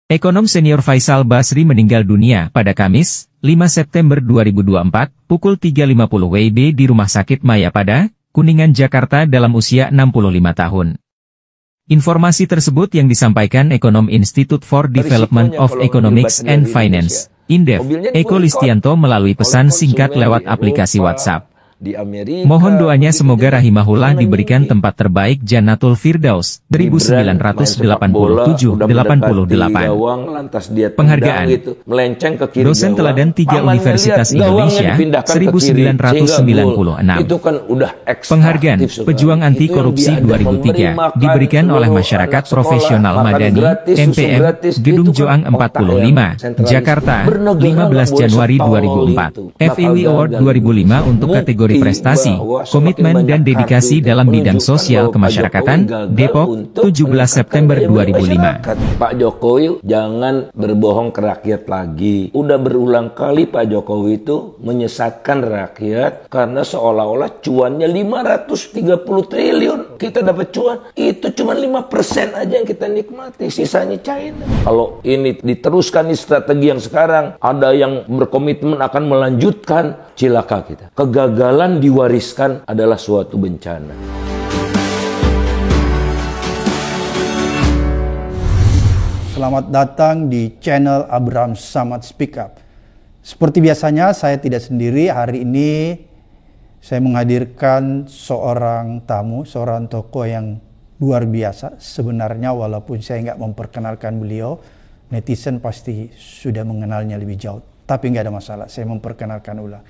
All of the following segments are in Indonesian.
Ekonom senior Faisal Basri meninggal dunia pada Kamis, 5 September 2024, pukul 3.50 WIB di Rumah Sakit Mayapada, Kuningan, Jakarta dalam usia 65 tahun. Informasi tersebut yang disampaikan Ekonom Institute for Development of Economics and Finance, INDEF, Eko Listianto melalui pesan singkat lewat aplikasi WhatsApp. Mohon doanya semoga rahimahullah diberikan tempat terbaik Jannatul Firdaus, 1987-88. Penghargaan Dosen Teladan 3 Universitas Indonesia, 1996. Penghargaan Pejuang Anti Korupsi 2003, diberikan oleh Masyarakat Profesional Madani, MPM, Gedung Joang 45, Jakarta, 15 Januari 2004. FEW Award 2005 untuk kategori prestasi, komitmen dan dedikasi dalam bidang sosial kemasyarakatan, Depok, 17 September 2005. Pak Jokowi jangan berbohong ke rakyat lagi. Udah berulang kali Pak Jokowi itu menyesatkan rakyat karena seolah-olah cuannya 530 triliun. Kita dapat cuan, itu cuma 5% aja yang kita nikmati, sisanya China. Kalau ini diteruskan di strategi yang sekarang, ada yang berkomitmen akan melanjutkan, cilaka kita. Kegagalan diwariskan adalah suatu bencana. Selamat datang di channel Abraham Samad Speak Up. Seperti biasanya saya tidak sendiri. Hari ini saya menghadirkan seorang tamu, seorang tokoh yang luar biasa. Sebenarnya walaupun saya nggak memperkenalkan beliau, netizen pasti sudah mengenalnya lebih jauh. Tapi nggak ada masalah, saya memperkenalkan ulang.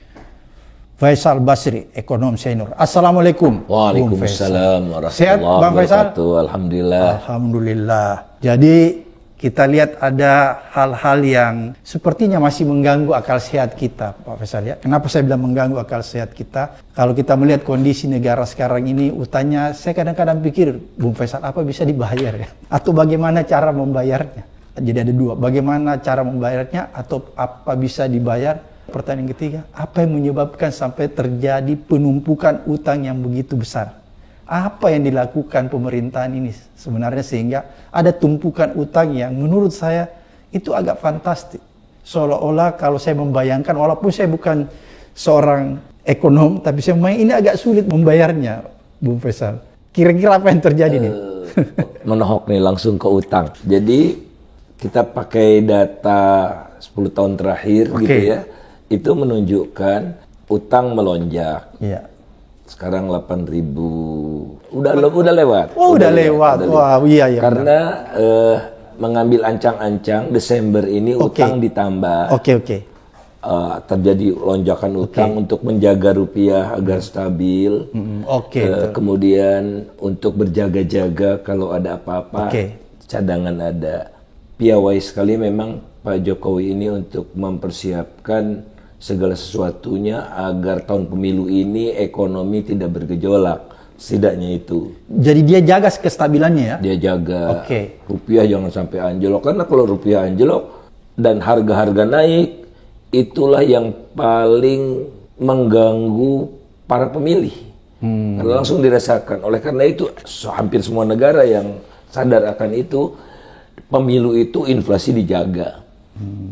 Faisal Basri, ekonom senior. Assalamualaikum. Waalaikumsalam warahmatullahi Sehat Bang Faisal? Alhamdulillah. Alhamdulillah. Jadi kita lihat ada hal-hal yang sepertinya masih mengganggu akal sehat kita, Pak Faisal ya. Kenapa saya bilang mengganggu akal sehat kita? Kalau kita melihat kondisi negara sekarang ini, utangnya saya kadang-kadang pikir, Bung Faisal, apa bisa dibayar ya? Atau bagaimana cara membayarnya? Jadi ada dua, bagaimana cara membayarnya atau apa bisa dibayar? Pertanyaan ketiga, apa yang menyebabkan sampai terjadi penumpukan utang yang begitu besar? Apa yang dilakukan pemerintahan ini sebenarnya sehingga ada tumpukan utang yang menurut saya itu agak fantastik. Seolah-olah kalau saya membayangkan, walaupun saya bukan seorang ekonom, tapi saya ini agak sulit membayarnya, Bung Faisal. Kira-kira apa yang terjadi nih? Menohok nih langsung ke utang. Jadi kita pakai data 10 tahun terakhir gitu ya. Itu menunjukkan utang melonjak. Iya. Sekarang 8.000. Udah lewat. Oh, udah lewat. Wah, iya. Karena mengambil ancang-ancang Desember ini utang ditambah. Terjadi lonjakan utang untuk menjaga rupiah agar stabil. Kemudian untuk berjaga-jaga kalau ada apa-apa, cadangan ada. Piawai sekali memang Pak Jokowi ini untuk mempersiapkan segala sesuatunya agar tahun pemilu ini ekonomi tidak bergejolak, setidaknya itu. Jadi dia jaga kestabilannya ya? Dia jaga rupiah jangan sampai anjlok, karena kalau rupiah anjlok dan harga-harga naik, itulah yang paling mengganggu para pemilih. Karena langsung dirasakan. Oleh karena itu hampir semua negara yang sadar akan itu, pemilu itu inflasi dijaga.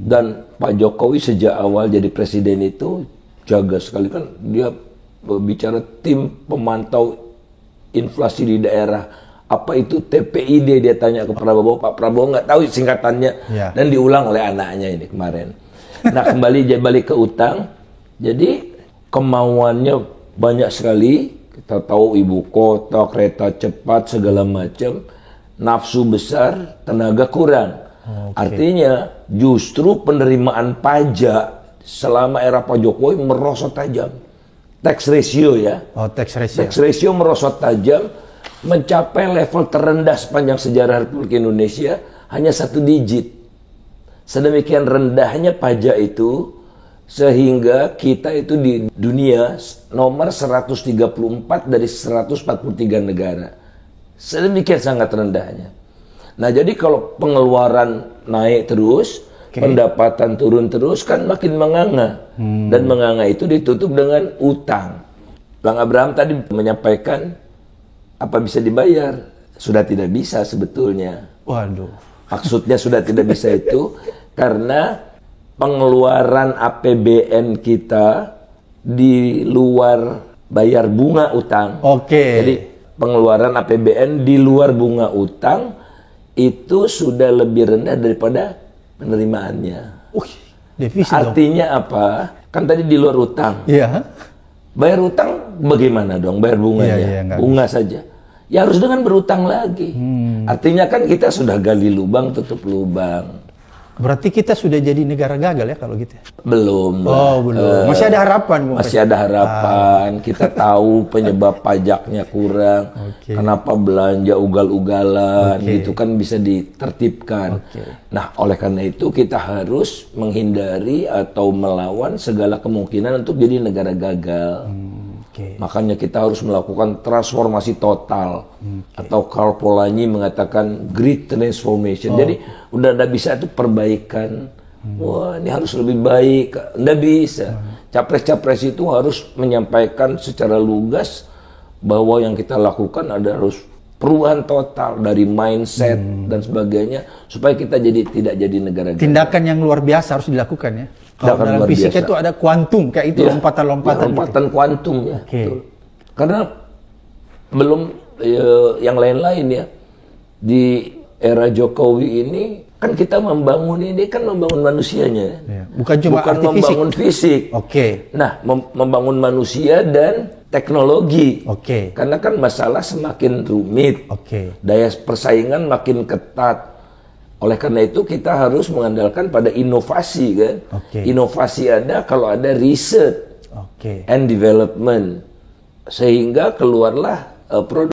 Dan Pak Jokowi sejak awal jadi presiden itu jaga sekali, kan dia bicara tim pemantau inflasi di daerah. Apa itu TPID, dia tanya ke Prabowo, Pak Prabowo nggak tahu singkatannya, dan diulang oleh anaknya ini kemarin. Nah, kembali ke utang. Jadi kemauannya banyak sekali. Kita tahu ibu kota, kereta cepat, segala macam. Nafsu besar, tenaga kurang. Artinya justru penerimaan pajak selama era Pak Jokowi merosot tajam. Tax ratio ya. Tax ratio. Tax ratio merosot tajam, mencapai level terendah sepanjang sejarah Republik Indonesia, hanya 1 digit. Sedemikian rendahnya pajak itu sehingga kita itu di dunia nomor 134 dari 143 negara. Sedemikian sangat rendahnya. Nah, jadi kalau pengeluaran naik terus, pendapatan turun terus, kan makin menganga. Dan menganga itu ditutup dengan utang. Bang Abraham tadi menyampaikan apa bisa dibayar. Sudah tidak bisa sebetulnya. Waduh. Maksudnya sudah tidak bisa itu karena pengeluaran APBN kita di luar bayar bunga utang. Oke. Jadi pengeluaran APBN di luar bunga utang itu sudah lebih rendah daripada penerimaannya. Defisit dong. Artinya apa? Kan tadi di luar utang. Iya. Bayar utang bagaimana dong? Bayar bunganya. Iya, nggak bunga saja. Ya harus dengan berutang lagi. Artinya kan kita sudah gali lubang, tutup lubang. Berarti kita sudah jadi negara gagal ya kalau gitu ya? Belum. Oh, belum. Masih ada harapan, Bung. Masih ada harapan. Kita tahu penyebab pajaknya kurang. Kenapa belanja ugal-ugalan gitu kan bisa ditertibkan. Nah, oleh karena itu kita harus menghindari atau melawan segala kemungkinan untuk jadi negara gagal. Makanya kita harus melakukan transformasi total. Atau Karl Polanyi mengatakan great transformation. Jadi udah bisa itu perbaikan. Wah, ini harus lebih baik. Nggak bisa. Capres-capres itu harus menyampaikan secara lugas bahwa yang kita lakukan ada harus perubahan total dari mindset dan sebagainya supaya kita tidak jadi negara gagal. Tindakan yang luar biasa harus dilakukan ya. Kalau dalam fisika itu ada kuantum kayak itu, lompatan-lompatan. Lompatan kuantum ya. Karena belum yang lain-lain ya. Di era Jokowi ini kan kita membangun manusianya. Bukan cuma membangun fisik. Nah, membangun manusia dan teknologi. Karena kan masalah semakin rumit. Daya persaingan makin ketat. Oleh karena itu kita harus mengandalkan pada inovasi kan. Inovasi ada kalau ada research and development. Sehingga keluarlah produk